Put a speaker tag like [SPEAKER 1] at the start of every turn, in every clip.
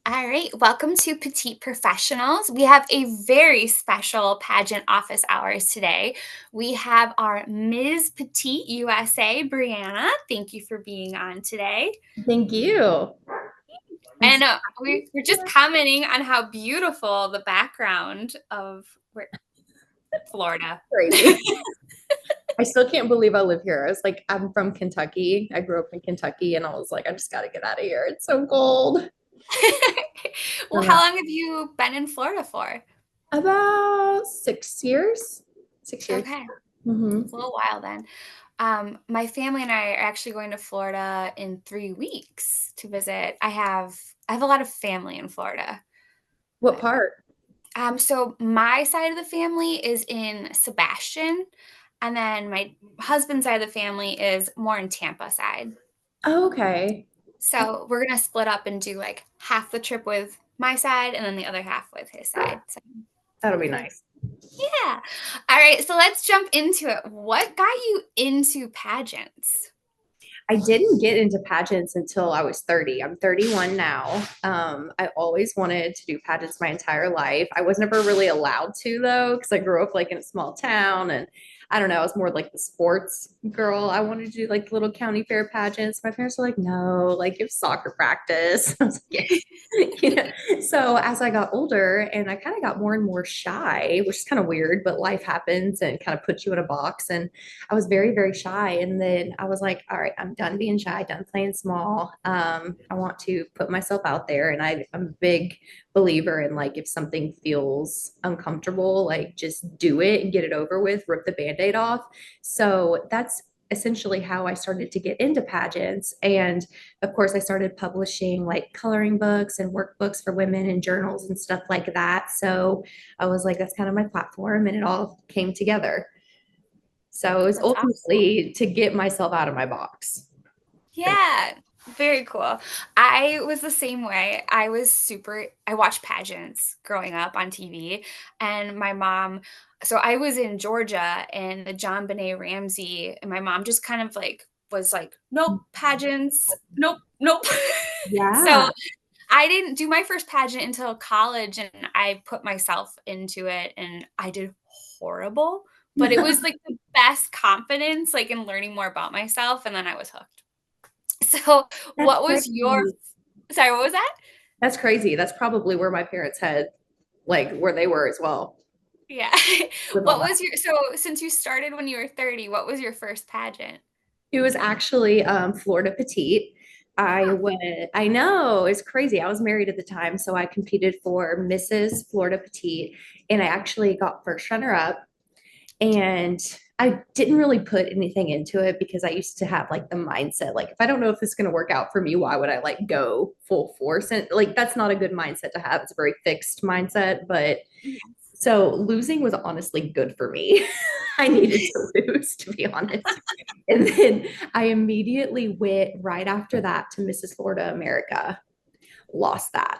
[SPEAKER 1] All right, welcome to Petite Professionals. We have a very special pageant office hours today. We have our Ms. Petite USA, Brianna. Thank you for being on today.
[SPEAKER 2] Thank you. I'm
[SPEAKER 1] And
[SPEAKER 2] so
[SPEAKER 1] we're just commenting on how beautiful the background of Florida.
[SPEAKER 2] crazy. I still can't believe I live here. I was like, I'm from Kentucky. I grew up in Kentucky and I was like, I just got to get out of here. It's so cold.
[SPEAKER 1] Well,
[SPEAKER 2] Uh,
[SPEAKER 1] how long have you been in Florida for?
[SPEAKER 2] about 6 years. 6 years.
[SPEAKER 1] Okay,
[SPEAKER 2] hmm
[SPEAKER 1] a little while then. My family and I are actually going to Florida in 3 weeks to visit. I have a lot of family in Florida.
[SPEAKER 2] What
[SPEAKER 1] But
[SPEAKER 2] part?
[SPEAKER 1] so my side of the family is in Sebastian, and then my husband's side of the family is more in Tampa side.
[SPEAKER 2] Oh, okay.
[SPEAKER 1] So we're gonna split up and do like half the trip with my side and then the other half with his side. So
[SPEAKER 2] That'll be
[SPEAKER 1] pretty
[SPEAKER 2] nice.
[SPEAKER 1] yeah. All right, so let's jump into it. What got you into pageants?
[SPEAKER 2] I didn't get into pageants until I was 30. I'm 31 now. I always wanted to do pageants my entire life. I was never really allowed to though, because I grew up like in a small town and I don't know, I was more like the sports girl. I wanted to do like little county fair pageants. My parents were like, no, like you have soccer practice. I was like, yeah. you know. So as I got older and I kind of got more and more shy, which is kind of weird, but life happens and kind of puts you in a box. And I was very, very shy. And then I was like, all right, I'm done being shy, done playing small. I want to put myself out there. And I'm a big believer in like, if something feels uncomfortable, like just do it and get it over with, rip the band aid off. So that's essentially how I started to get into pageants. And of course, I started publishing like coloring books and workbooks for women and journals and stuff like that. So I was like, that's kind of my platform. And it all came together. So it was
[SPEAKER 1] That's awesome.
[SPEAKER 2] ultimately to get myself out of my box.
[SPEAKER 1] Yeah, very cool. I was the same way. I watched pageants growing up on TV, and my mom, so I was in Georgia and the John Benet Ramsey, and my mom just kind of like was like, nope, pageants, nope, nope.
[SPEAKER 2] Yeah.
[SPEAKER 1] So I didn't do my first pageant until college, and I put myself into it, and I did horrible, but it was like the best confidence, like in learning more about myself, and then I was hooked. So,
[SPEAKER 2] That's
[SPEAKER 1] what was your
[SPEAKER 2] crazy.
[SPEAKER 1] sorry, what was that?
[SPEAKER 2] That's crazy. That's probably where my parents had, like, where they were as well
[SPEAKER 1] Yeah.
[SPEAKER 2] with all
[SPEAKER 1] What
[SPEAKER 2] that.
[SPEAKER 1] was your so since you started when you were 30, what was your first pageant?
[SPEAKER 2] It was actually Florida Petite. I
[SPEAKER 1] Oh,
[SPEAKER 2] went, I know, it's crazy. I was married at the time, so I competed for Mrs. Florida Petite, and I actually got first runner up. And I didn't really put anything into it because I used to have like the mindset, like, if I don't know if this is going to work out for me, why would I like go full force? And like, that's not a good mindset to have. It's a very fixed mindset. But
[SPEAKER 1] yes.
[SPEAKER 2] so losing was honestly good for me. I needed to lose, to be honest. And then I immediately went right after that to Mrs. Florida America, lost that.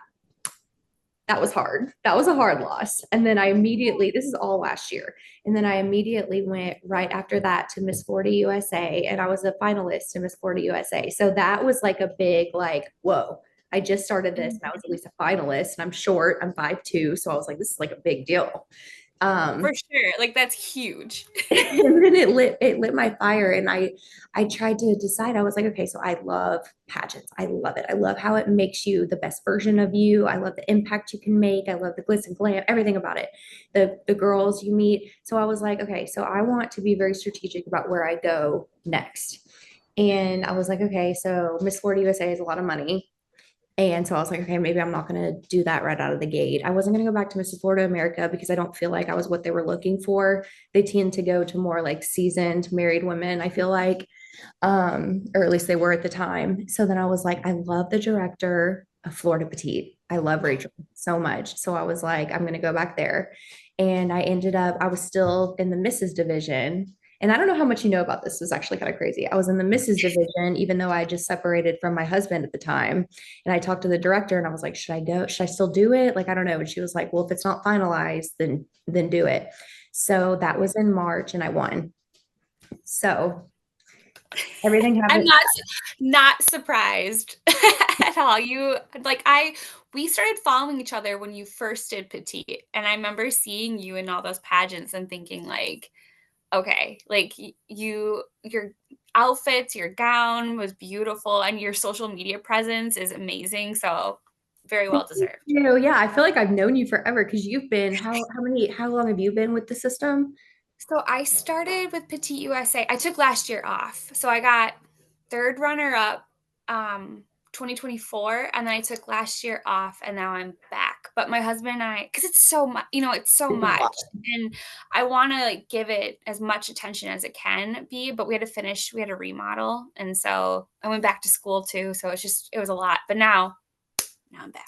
[SPEAKER 2] That was hard. That was a hard loss. And then I immediately, this is all last year. And then I immediately went right after that to Miss Florida USA. And I was a finalist in Miss Florida USA. So that was like a big, like, whoa, I just started this and I was at least a finalist. And I'm short, I'm 5'2". So I was like, this is like a big deal.
[SPEAKER 1] For
[SPEAKER 2] Um,
[SPEAKER 1] sure, like, that's huge.
[SPEAKER 2] and then it lit my fire and I tried to decide. I was like, okay, so I love pageants. I love it. I love how it makes you the best version of you. I love the impact you can make. I love the glitz and glam, everything about it. The girls you meet. So I was like, okay, so I want to be very strategic about where I go next. And I was like, okay, so Miss Florida USA is a lot of money. And so I was like, okay, maybe I'm not going to do that right out of the gate. I wasn't going to go back to Mrs. Florida America because I don't feel like I was what they were looking for. They tend to go to more like seasoned married women, I feel like, or at least they were at the time. So then I was like, I love the director of Florida Petite. I love Rachel so much. So I was like, I'm going to go back there. And I ended up, I was still in the Mrs. division. And I don't know how much you know about this. It was actually kind of crazy. I was in the Mrs. division, even though I just separated from my husband at the time. And I talked to the director and I was like, should I go? Should I still do it? Like, I don't know. And she was like, well, if it's not finalized, then do it. So that was in March and I won. So Everything
[SPEAKER 1] I'm
[SPEAKER 2] happened.
[SPEAKER 1] not surprised at all. We started following each other when you first did Petite, and I remember seeing you in all those pageants and thinking like, okay, like your outfits, your gown was beautiful, and your social media presence is amazing. So very well deserved.
[SPEAKER 2] You know, yeah, I feel like I've known you forever because you've been how long have you been with the system?
[SPEAKER 1] So I started with Petite USA. I took last year off. So I got third runner up 2024, and then I took last year off, and now I'm back. But my husband and I, because it's so much, it's so
[SPEAKER 2] It's a
[SPEAKER 1] much,
[SPEAKER 2] lot.
[SPEAKER 1] and I want to like give it as much attention as it can be, but we had to remodel, and so I went back to school too. So it was a lot. But now I'm back.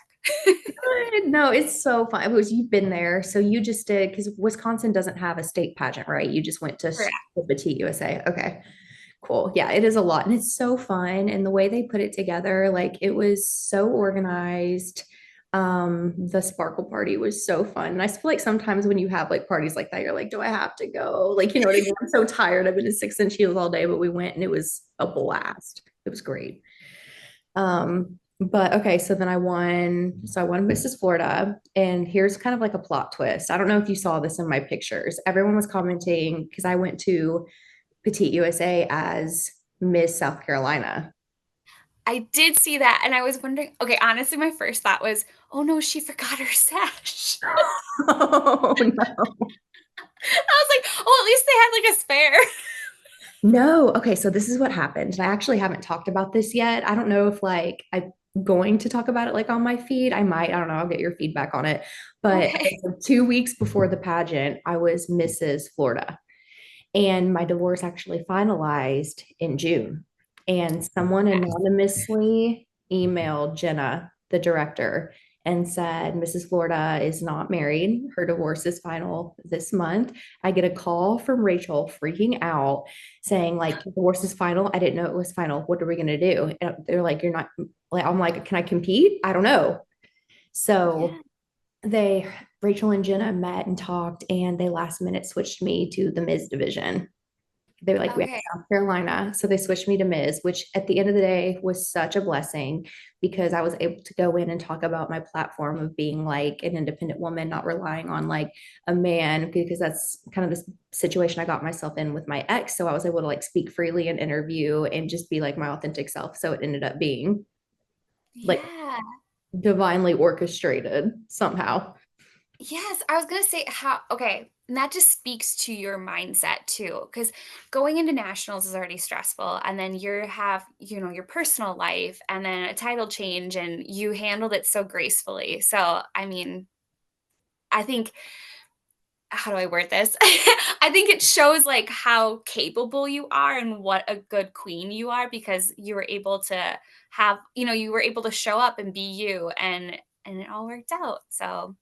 [SPEAKER 2] No, it's so fun. It was you've been there, so you just did because Wisconsin doesn't have a state pageant, right? You just went to
[SPEAKER 1] Correct.
[SPEAKER 2] the Petite USA. Okay, cool. Yeah, it is a lot, and it's so fun. And the way they put it together, like it was so organized. The sparkle party was so fun. And I feel like sometimes when you have like parties like that, you're like, do I have to go? Like, you know what I mean? I'm so tired. I've been in 6 inch heels all day, but we went and it was a blast. It was great. But okay, so then I won Mrs. Florida, and here's kind of like a plot twist. I don't know if you saw this in my pictures. Everyone was commenting because I went to Petite USA as Miss South Carolina.
[SPEAKER 1] I did see that, and I was wondering. Okay, honestly, my first thought was, "Oh no, she forgot her sash."
[SPEAKER 2] Oh no.
[SPEAKER 1] I was like, "Oh, at least they had like a spare."
[SPEAKER 2] No. Okay, so this is what happened. And I actually haven't talked about this yet. I don't know if like I'm going to talk about it like on my feed. I might. I don't know. I'll get your feedback on it. But okay,
[SPEAKER 1] Okay.
[SPEAKER 2] so 2 weeks before the pageant, I was Mrs. Florida. And my divorce actually finalized in June. And someone anonymously emailed Jenna, the director, and said, Mrs. Florida is not married. Her divorce is final this month. I get a call from Rachel freaking out saying, like, divorce is final. I didn't know it was final. What are we going to do? And they're like, you're not, like, I'm like, can I compete? I don't know. So
[SPEAKER 1] Yeah.
[SPEAKER 2] they, Rachel and Jenna met and talked, and they last minute switched me to the Ms. division. They were like, we have
[SPEAKER 1] Okay.
[SPEAKER 2] South Carolina. So they switched me to Ms., which at the end of the day was such a blessing because I was able to go in and talk about my platform of being like an independent woman, not relying on like a man, because that's kind of this situation I got myself in with my ex. So I was able to like speak freely and interview and just be like my authentic self. So it ended up being like
[SPEAKER 1] Yeah.
[SPEAKER 2] divinely orchestrated somehow.
[SPEAKER 1] Yes, I was gonna say how okay, and that just speaks to your mindset too, because going into nationals is already stressful, and then your personal life, and then a title change, and you handled it so gracefully. So, I mean, I think how do I word this? I think it shows like how capable you are and what a good queen you are because you were able to you were able to show up and be you and it all worked out. So,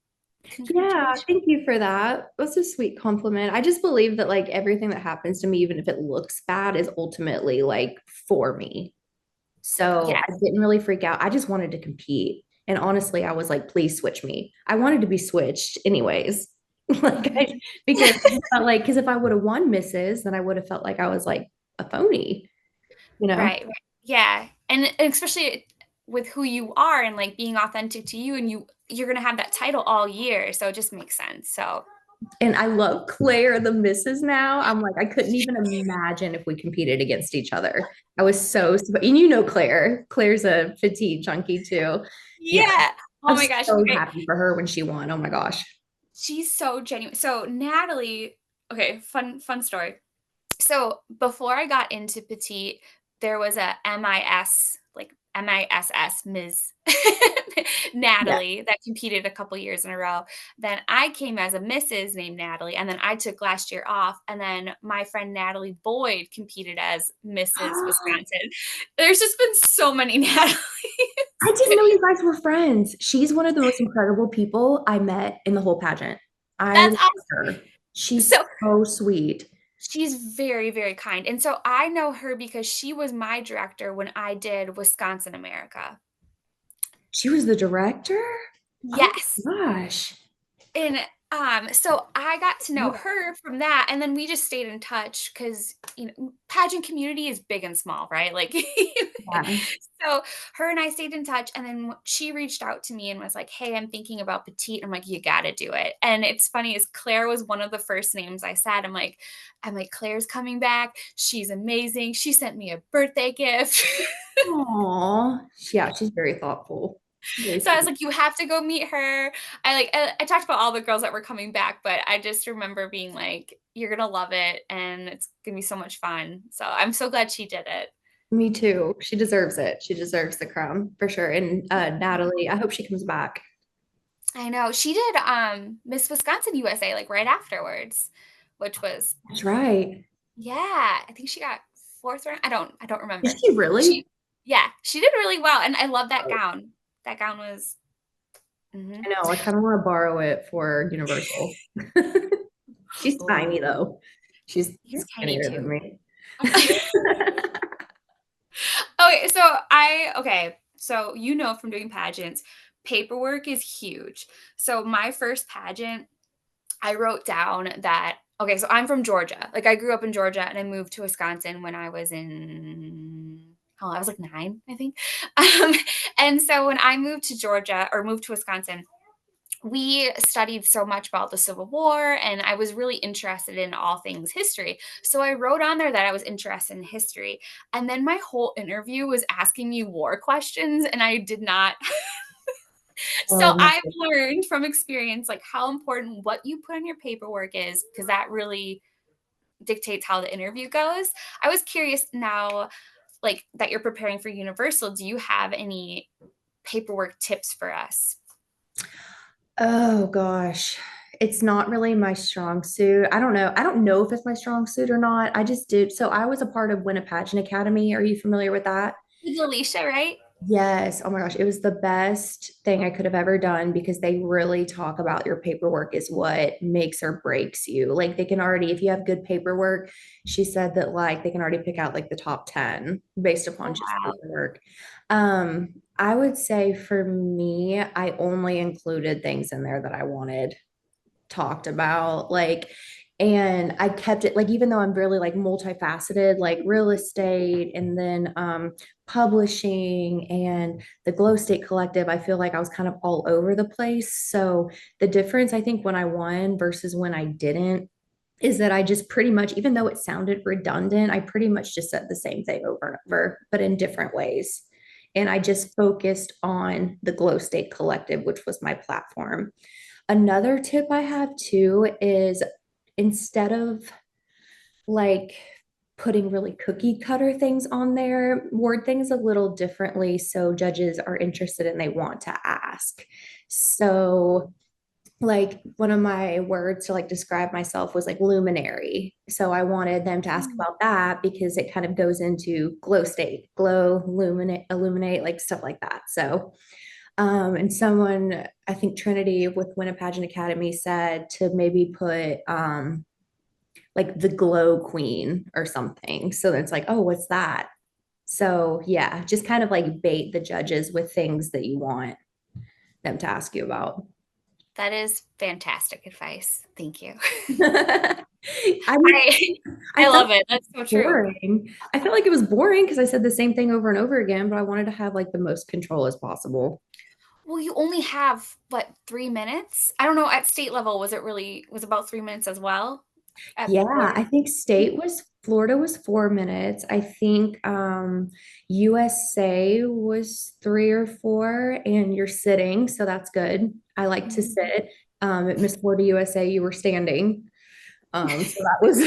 [SPEAKER 2] Yeah,
[SPEAKER 1] congratulations.
[SPEAKER 2] thank you for that. That's a sweet compliment. I just believe that like everything that happens to me, even if it looks bad, is ultimately like for me. So I
[SPEAKER 1] Yes.
[SPEAKER 2] didn't really freak out. I just wanted to compete. And honestly, I was like, please switch me. I wanted to be switched anyways. like
[SPEAKER 1] Mhm.
[SPEAKER 2] I, because I felt like because if I would have won misses, then I would have felt like I was like a phony, you know?
[SPEAKER 1] Right, right. Yeah, and especially with who you are and, like, being authentic to you, and you're gonna have that title all year, so it just makes sense, so
[SPEAKER 2] And I love Claire, the misses now. I'm like, I couldn't even imagine if we competed against each other. I was and you know Claire. Claire's a petite junkie too. Yeah.
[SPEAKER 1] Yeah. Oh
[SPEAKER 2] I'm
[SPEAKER 1] my gosh,
[SPEAKER 2] so
[SPEAKER 1] okay.
[SPEAKER 2] happy for her when she won. Oh my gosh.
[SPEAKER 1] She's so genuine. So, Natalie okay, fun story. So before I got into petite, there was a MIS, like MISS, Ms.
[SPEAKER 2] Yeah.
[SPEAKER 1] Natalie that competed a couple years in a row. Then I came as a Mrs. named Natalie, and then I took last year off. And then my friend Natalie Boyd competed as Mrs. Wisconsin. There's just been so many Natalies.
[SPEAKER 2] I didn't know you guys were friends. She's one of the most incredible people I met in the whole pageant. I
[SPEAKER 1] That's
[SPEAKER 2] love
[SPEAKER 1] awesome.
[SPEAKER 2] her. She's
[SPEAKER 1] So
[SPEAKER 2] so sweet.
[SPEAKER 1] she's very, very kind. And so I know her because she was my director when I did Wisconsin America.
[SPEAKER 2] She was the director? Oh
[SPEAKER 1] Yes.
[SPEAKER 2] my gosh.
[SPEAKER 1] So I got to know her from that, and then we just stayed in touch because pageant community is big and small, right? Like,
[SPEAKER 2] Yeah.
[SPEAKER 1] so her and I stayed in touch, and then she reached out to me and was like, "Hey, I'm thinking about Petite." I'm like, "You got to do it." And it's funny, is Claire was one of the first names I said. I'm like, Claire's coming back. She's amazing. She sent me a birthday gift.
[SPEAKER 2] Aw. Yeah, she's very thoughtful. Very
[SPEAKER 1] So I was
[SPEAKER 2] sweet.
[SPEAKER 1] like, "You have to go meet her." I talked about all the girls that were coming back, but I just remember being like, "You're gonna love it, and it's gonna be so much fun." So I'm so glad she did it.
[SPEAKER 2] Me too. She deserves it. She deserves the crown for sure. And Natalie, I hope she comes back.
[SPEAKER 1] I know she did Miss Wisconsin USA like right afterwards, which was
[SPEAKER 2] That's right.
[SPEAKER 1] yeah, I think she got fourth round. I don't
[SPEAKER 2] Is
[SPEAKER 1] remember.
[SPEAKER 2] she
[SPEAKER 1] But
[SPEAKER 2] really?
[SPEAKER 1] yeah, she did really well, and I love that gown. That gown was mhm.
[SPEAKER 2] I know. I kind of want to borrow it for Universal. She's tiny
[SPEAKER 1] Oh,
[SPEAKER 2] though. She's
[SPEAKER 1] he's tiny
[SPEAKER 2] skinnier than
[SPEAKER 1] too.
[SPEAKER 2] me.
[SPEAKER 1] Okay, so from doing pageants, paperwork is huge. So my first pageant, I wrote down that okay, so I'm from Georgia. Like I grew up in Georgia and I moved to Wisconsin when I was I was like 9, I think. Um, and so when I moved to Georgia or moved to Wisconsin, we studied so much about the Civil War, and I was really interested in all things history. So I wrote on there that I was interested in history. And then my whole interview was asking me war questions, and I did not. So
[SPEAKER 2] Oh,
[SPEAKER 1] I've
[SPEAKER 2] no.
[SPEAKER 1] learned from experience like how important what you put on your paperwork is, because that really dictates how the interview goes. I was curious now, like that you're preparing for Universal, do you have any paperwork tips for us?
[SPEAKER 2] Oh gosh. It's not really my strong suit. I don't know. I don't know if it's my strong suit or not. I just did. So I was a part of Win a Pageant Academy. Are you familiar with that?
[SPEAKER 1] With Alicia, right?
[SPEAKER 2] Yes. Oh my gosh. It was the best thing I could have ever done because they really talk about your paperwork is what makes or breaks you. Like they can already, if you have good paperwork, she said that like they can already pick out like the top 10 based upon
[SPEAKER 1] Oh,
[SPEAKER 2] just
[SPEAKER 1] wow.
[SPEAKER 2] paperwork. I would say for me, I only included things in there that I wanted talked about like and I kept it like even though I'm really like multifaceted like real estate and then publishing and the glow state collective I feel like I was kind of all over the place so the difference I think when I won versus when I didn't is that I just pretty much even though it sounded redundant I pretty much just said the same thing over and over but in different ways and I just focused on the glow state collective which was my platform. Another tip I have too is instead of like putting really cookie cutter things on there, word things a little differently so judges are interested and they want to ask. So like one of my words to like describe myself was like luminary. So I wanted them to ask
[SPEAKER 1] Mm.
[SPEAKER 2] about that because it kind of goes into glow state, glow, illuminate, like stuff like that. So and someone, I think Trinity with Win a Pageant Academy said to maybe put like the glow queen or something. So it's like, oh, what's that? So yeah, just kind of like bait the judges with things that you want them to ask you about.
[SPEAKER 1] That is fantastic advice. Thank you.
[SPEAKER 2] I mean,
[SPEAKER 1] I
[SPEAKER 2] I
[SPEAKER 1] I
[SPEAKER 2] felt
[SPEAKER 1] love it. That's so true.
[SPEAKER 2] boring. I felt like it was boring because I said the same thing over and over again, but I wanted to have like the most control as possible.
[SPEAKER 1] Well, you only have what, 3 minutes? I don't know, at state level, was about 3 minutes as well at
[SPEAKER 2] Yeah,
[SPEAKER 1] Florida?
[SPEAKER 2] I think Florida was 4 minutes. I think USA was 3 or 4, and you're sitting, so that's good. I like to
[SPEAKER 1] Mhm.
[SPEAKER 2] sit. At Miss Florida USA, you were standing. So that was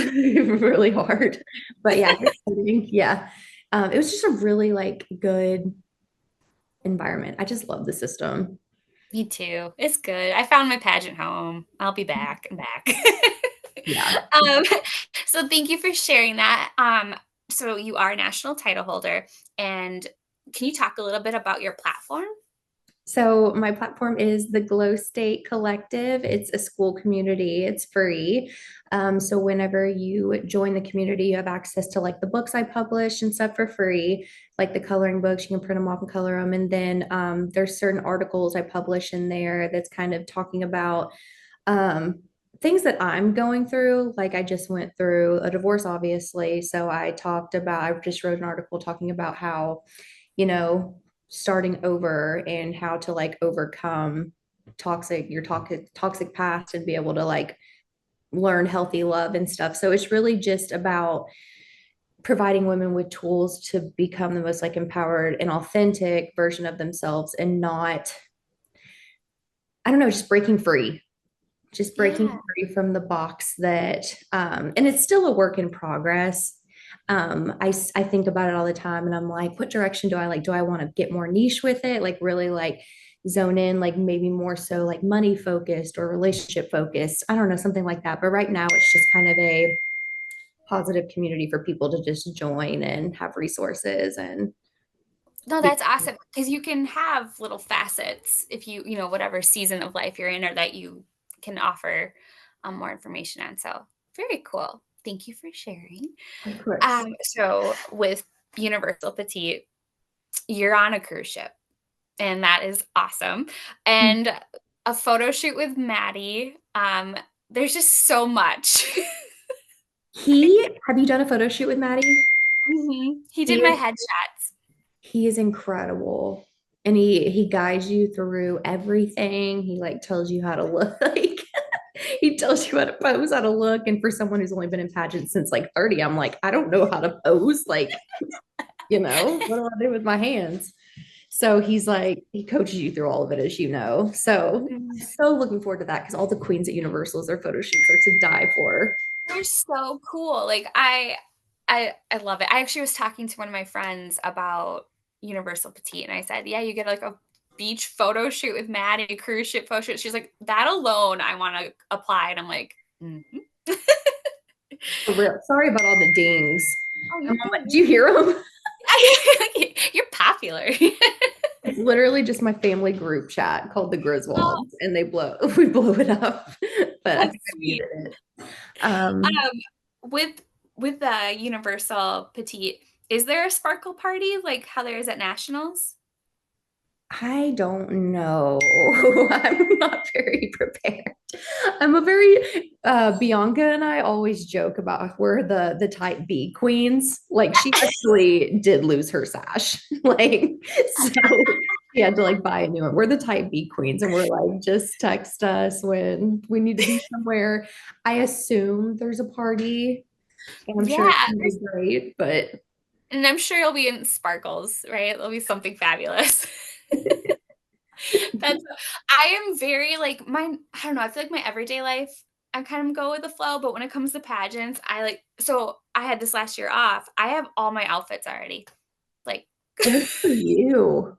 [SPEAKER 2] really hard. But yeah, you're sitting. Yeah. It was just a really like good environment. I just love the system.
[SPEAKER 1] Me too. It's good. I found my pageant home. I'll be back. I'm back.
[SPEAKER 2] Yeah.
[SPEAKER 1] Um, so thank you for sharing that. So you are a national title holder, and can you talk a little bit about your platform?
[SPEAKER 2] So my platform is the Glow State Collective. It's a school community. It's free. So whenever you join the community, you have access to like the books I publish and stuff for free, like the coloring books. You can print them off and color them. And then there's certain articles I publish in there that's kind of talking about Um, things that I'm going through, like I just went through a divorce, obviously. So I just wrote an article talking about how, you know, starting over and how to like overcome toxic past and be able to like learn healthy love and stuff. So it's really just about providing women with tools to become the most like empowered and authentic version of themselves and not, I don't know, just breaking
[SPEAKER 1] Yeah.
[SPEAKER 2] free from the box that, and it's still a work in progress. I think about it all the time and I'm like, what direction do I like? Do I want to get more niche with it? Like really like zone in, like maybe more so like money focused or relationship focused. I don't know, something like that. But right now it's just kind of a positive community for people to just join and have resources and
[SPEAKER 1] No,
[SPEAKER 2] be.
[SPEAKER 1] that's awesome because you can have little facets if whatever season of life you're in or that you can offer more information on. So very cool. Thank you for sharing.
[SPEAKER 2] Of course.
[SPEAKER 1] So with Universal Petite, you're on a cruise ship, and that is awesome. And a photo shoot with Maddie. There's just so much.
[SPEAKER 2] Have you done a photo shoot with Maddie?
[SPEAKER 1] He
[SPEAKER 2] He
[SPEAKER 1] did my
[SPEAKER 2] is
[SPEAKER 1] headshots.
[SPEAKER 2] he is incredible. And he guides you through everything. He like tells you how to look like he tells you how to pose, how to look. And for someone who's only been in pageants since like 30, I'm like, I don't know how to pose. Like, what do I do with my hands? So he's like, he coaches you through all of it, as you know. So I'm so looking forward to that because all the queens at Universal's, their photo shoots are to die for.
[SPEAKER 1] They're so cool. Like I love it. I actually was talking to one of my friends about Universal Petite, and I said, "Yeah, you get like a beach photo shoot with Maddie, a cruise ship photo shoot." She's like, "That alone, I want to apply." And I'm like, mm-hmm.
[SPEAKER 2] For real. Sorry about all the dings.
[SPEAKER 1] "Oh, you're
[SPEAKER 2] Do you
[SPEAKER 1] good.
[SPEAKER 2] hear them?
[SPEAKER 1] You're popular."
[SPEAKER 2] It's literally just my family group chat called the
[SPEAKER 1] Oh,
[SPEAKER 2] Griswolds, and we blow it up. But I
[SPEAKER 1] that's
[SPEAKER 2] think I
[SPEAKER 1] sweet.
[SPEAKER 2] muted it. Um,
[SPEAKER 1] Um, with the Universal Petite, is there a sparkle party like how there is at Nationals?
[SPEAKER 2] I don't know. I'm not very prepared. I'm a very Bianca and I always joke about we're the type B queens. Like she actually did lose her sash. Like so she had to like buy a new one. We're the type B queens and we're like just text us when we need to be somewhere. I assume there's a party and I'm sure it's
[SPEAKER 1] Yeah,
[SPEAKER 2] gonna be great, but
[SPEAKER 1] and I'm sure you'll be in sparkles, right? It'll be something fabulous. That's I am very like I don't know, I feel like my everyday life, I kind of go with the flow, but when it comes to pageants, I had this last year off. I have all my outfits already. Like
[SPEAKER 2] good for you.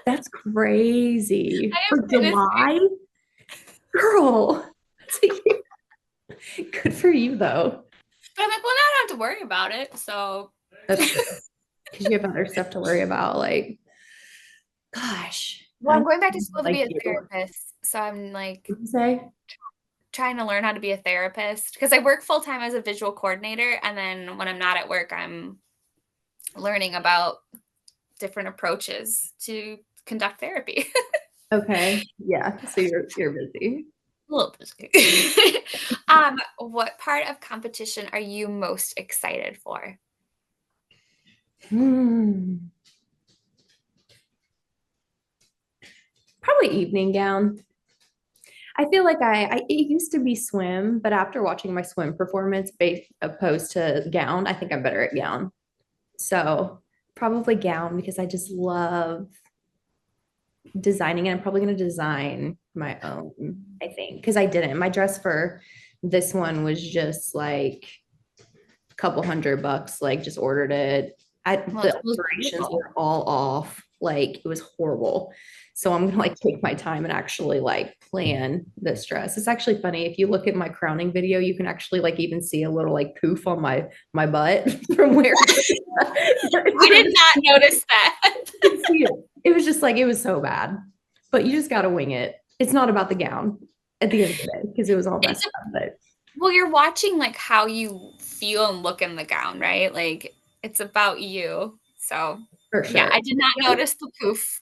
[SPEAKER 2] That's crazy. For
[SPEAKER 1] it is
[SPEAKER 2] July? Girl, that's good for you though.
[SPEAKER 1] but I'm like, well, now I don't have to worry about it. So
[SPEAKER 2] That's true. Because you have other stuff to worry about. Like, gosh,
[SPEAKER 1] well,
[SPEAKER 2] I
[SPEAKER 1] I'm going back to school to be
[SPEAKER 2] like
[SPEAKER 1] a
[SPEAKER 2] you. What
[SPEAKER 1] therapist. So I'm like
[SPEAKER 2] did you say?
[SPEAKER 1] trying to learn how to be a therapist because I work full time as a visual coordinator. And then when I'm not at work, I'm learning about different approaches to conduct therapy.
[SPEAKER 2] Okay. Yeah. So you're busy.
[SPEAKER 1] A little bit. What part of competition are you most excited for?
[SPEAKER 2] Hmm. Probably evening gown. I feel like it used to be swim, but after watching my swim performance based opposed to gown, I think I'm better at gown. So probably gown because I just love designing it. I'm probably going to design my own, I think, because I didn't. My dress for this one was just like a couple $100, like just ordered it.
[SPEAKER 1] Well,
[SPEAKER 2] The
[SPEAKER 1] it was
[SPEAKER 2] alterations
[SPEAKER 1] beautiful.
[SPEAKER 2] were all off. Like it was horrible. So I'm gonna like take my time and actually like plan this dress. It's actually funny. If you look at my crowning video, you can actually like even see a little like poof on my butt from where
[SPEAKER 1] I did not notice that.
[SPEAKER 2] see it. It was just like it was so bad. But you just gotta wing it. It's not about the gown at the end of the day because it was all
[SPEAKER 1] It's
[SPEAKER 2] messed up. But
[SPEAKER 1] well, you're watching like how you feel and look in the gown, right? Like it's about you. So
[SPEAKER 2] for
[SPEAKER 1] yeah,
[SPEAKER 2] sure.
[SPEAKER 1] I did not notice the poof.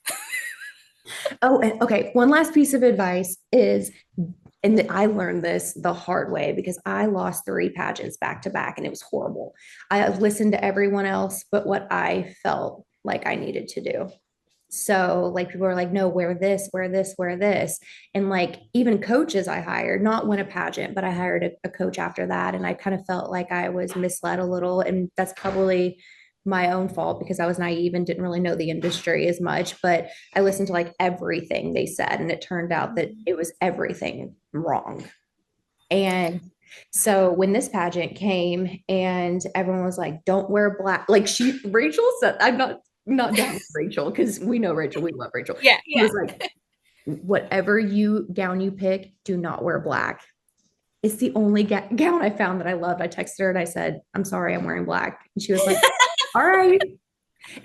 [SPEAKER 2] Oh, and okay. One last piece of advice is and I learned this the hard way because I lost 3 pageants back to back and it was horrible. I listened to everyone else but what I felt like I needed to do. So like people are like, no, wear this, wear this, wear this. And like even coaches I hired, not win a pageant, but I hired a coach after that. And I kind of felt like I was misled a little. And that's probably my own fault because I was naive and didn't really know the industry as much. But I listened to like everything they said, and it turned out that
[SPEAKER 1] Mhm.
[SPEAKER 2] it was everything wrong. And so when this pageant came and everyone was like, don't wear black, like Rachel said, I'm not down with Rachel because we know Rachel, we love Rachel.
[SPEAKER 1] Yeah,
[SPEAKER 2] She
[SPEAKER 1] yeah.
[SPEAKER 2] was like, whatever you gown you pick, do not wear black. It's the only gown I found that I loved. I texted her and I said, I'm sorry, I'm wearing black. And she was like, all right.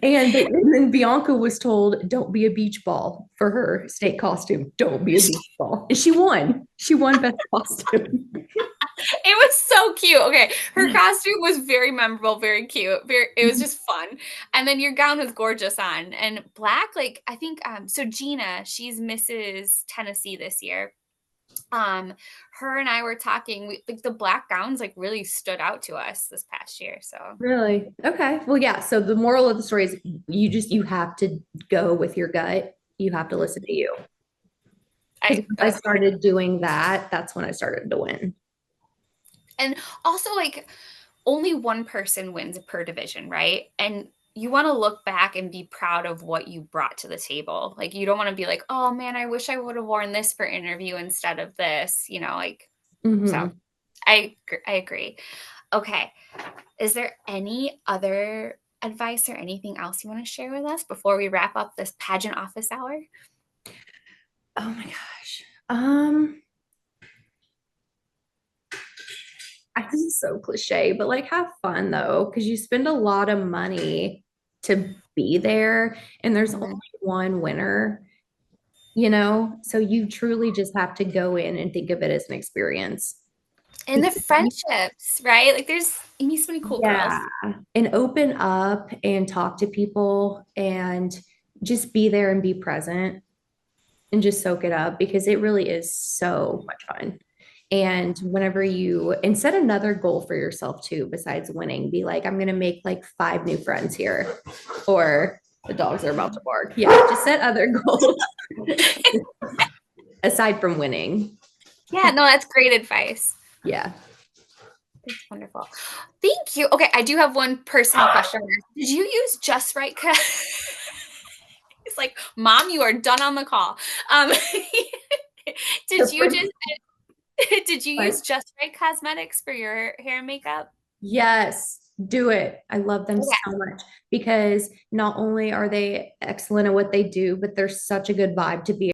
[SPEAKER 2] And then Bianca was told, don't be a beach ball for her state costume. Don't be a beach ball. And she won. She won best costume.
[SPEAKER 1] It was so cute. Okay, her costume was very memorable, very cute. It was just fun. And then your gown was gorgeous on. And black, like I think so Gina, she's Mrs. Tennessee this year. Um her and I were talking, like the black gowns like really stood out to us this past year. So
[SPEAKER 2] Really? Okay. Well, yeah. So the moral of the story is you have to go with your gut. You have to listen to you. Because
[SPEAKER 1] I
[SPEAKER 2] once I started doing that, that's when I started to win.
[SPEAKER 1] and also like only one person wins per division, right? And you want to look back and be proud of what you brought to the table. Like you don't want to be like, "Oh man, I wish I would have worn this for interview instead of this," like so
[SPEAKER 2] Hmm.
[SPEAKER 1] I agree. Okay. Is there any other advice or anything else you want to share with us before we wrap up this pageant office hour?
[SPEAKER 2] Oh my gosh. This is so cliche, but like have fun though, because you spend a lot of money to be there, and there's only
[SPEAKER 1] Mhm.
[SPEAKER 2] one winner, So you truly just have to go in and think of it as an experience.
[SPEAKER 1] And the
[SPEAKER 2] Because
[SPEAKER 1] friendships, right? Like there's you meet so many cool girls.
[SPEAKER 2] yeah, and open up and talk to people and just be there and be present and just soak it up because it really is so much fun. And whenever and set another goal for yourself too, besides winning, be like, I'm going to make like 5 new friends here, or the dogs are about to bark. Yeah, just set other goals aside from winning.
[SPEAKER 1] Yeah, no, that's great advice.
[SPEAKER 2] Yeah.
[SPEAKER 1] That's wonderful. Thank you. Okay, I do have one personal question. Did you use Just Right? It's like, Mom, you are done on the call. Um, did you just did you use Just Right Cosmetics for your hair and makeup?
[SPEAKER 2] Yes, do it. I love them so
[SPEAKER 1] Okay.
[SPEAKER 2] much because not only are they excellent at what they do, but they're such a good vibe to be